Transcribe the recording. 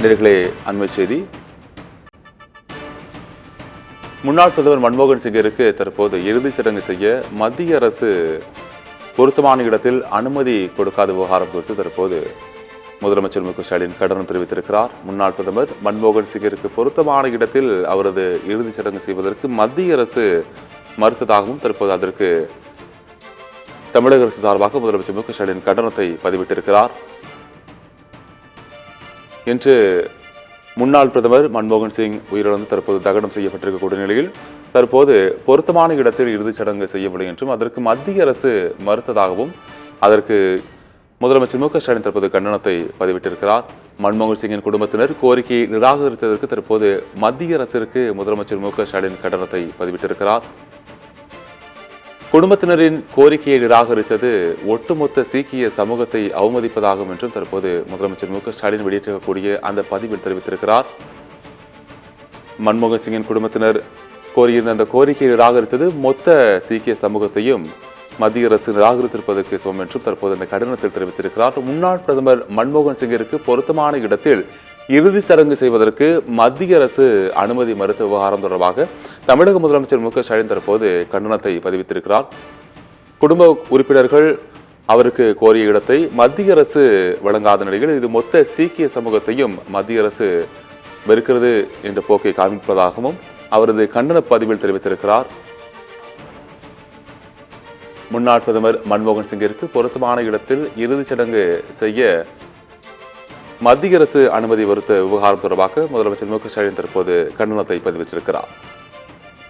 நேயர்களே, அண்மை செய்தி. முன்னாள் பிரதமர் மன்மோகன் சிங்கிற்கு தற்போது இறுதிச் சடங்கு செய்ய மத்திய அரசு பொருத்தமான இடத்தில் அனுமதி கொடுக்காத விவகாரம் குறித்து தற்போது முதலமைச்சர் மு க ஸ்டாலின் கண்டனம் தெரிவித்திருக்கிறார். முன்னாள் பிரதமர் மன்மோகன் சிங்கிற்கு பொருத்தமான இடத்தில் அவரது இறுதிச் சடங்கு செய்வதற்கு மத்திய அரசு மறுத்ததாகவும் தற்போது அதற்கு தமிழக அரசு சார்பாக முதலமைச்சர் மு க ஸ்டாலின் கண்டனத்தை பதிவிட்டிருக்கிறார். இன்று முன்னாள் பிரதமர் மன்மோகன் சிங் உயிரிழந்து தற்போது தகனம் செய்யப்பட்டிருக்கக்கூடிய நிலையில் தற்போது பொருத்தமான இடத்தில் இறுதிச் சடங்கு செய்யப்படும் என்றும் அதற்கு மத்திய அரசு மறுத்ததாகவும் அதற்கு முதலமைச்சர் மு க ஸ்டாலின் தற்போது கண்டனத்தை பதிவிட்டிருக்கிறார். மன்மோகன் சிங்கின் குடும்பத்தினர் கோரிக்கையை நிராகரித்ததற்கு தற்போது மத்திய அரசிற்கு முதலமைச்சர் மு க ஸ்டாலின் கண்டனத்தை பதிவிட்டிருக்கிறார். குடும்பத்தினரின் கோரிக்கையை நிராகரித்தது ஒட்டுமொத்த சீக்கிய சமூகத்தை அவமதிப்பதாகும் என்றும் தற்போது முதலமைச்சர் மு க ஸ்டாலின் வெளியிட்டிருக்கக்கூடிய அந்த பதிவில் தெரிவித்திருக்கிறார். மன்மோகன் சிங்கின் குடும்பத்தினர் கோரியிருந்த அந்த கோரிக்கையை நிராகரித்தது மொத்த சீக்கிய சமூகத்தையும் மத்திய அரசு நிராகரித்திருப்பதற்கு சமம் என்றும் தற்போது அந்த கண்டனத்தில் தெரிவித்திருக்கிறார். முன்னாள் பிரதமர் மன்மோகன் சிங்கிற்கு பொருத்தமான இடத்தில் இறுதி சடங்கு செய்வதற்கு மத்திய அரசு அனுமதி மறுத்த விவகாரம் தொடர்பாக தமிழக முதலமைச்சர் மு க ஸ்டாலின் தற்போது கண்டனத்தை பதிவித்திருக்கிறார். குடும்ப உறுப்பினர்கள் அவருக்கு கோரிய இடத்தை மத்திய அரசு வழங்காத நிலையில் இது மொத்த சீக்கிய சமூகத்தையும் மத்திய அரசு வெறுக்கிறது என்ற போக்கை காண்பிப்பதாகவும் அவரது கண்டன பதிவில் தெரிவித்திருக்கிறார். முன்னாள் பிரதமர் மன்மோகன் சிங்கிற்கு பொருத்தமான இடத்தில் இறுதிச் சடங்கு செய்ய மத்திய அரசு அனுமதி மறுத்த விவகாரம் தொடர்பாக முதலமைச்சர் மு க ஸ்டாலின் தற்போது கண்டனத்தை பதிவிட்டிருக்கிறார்.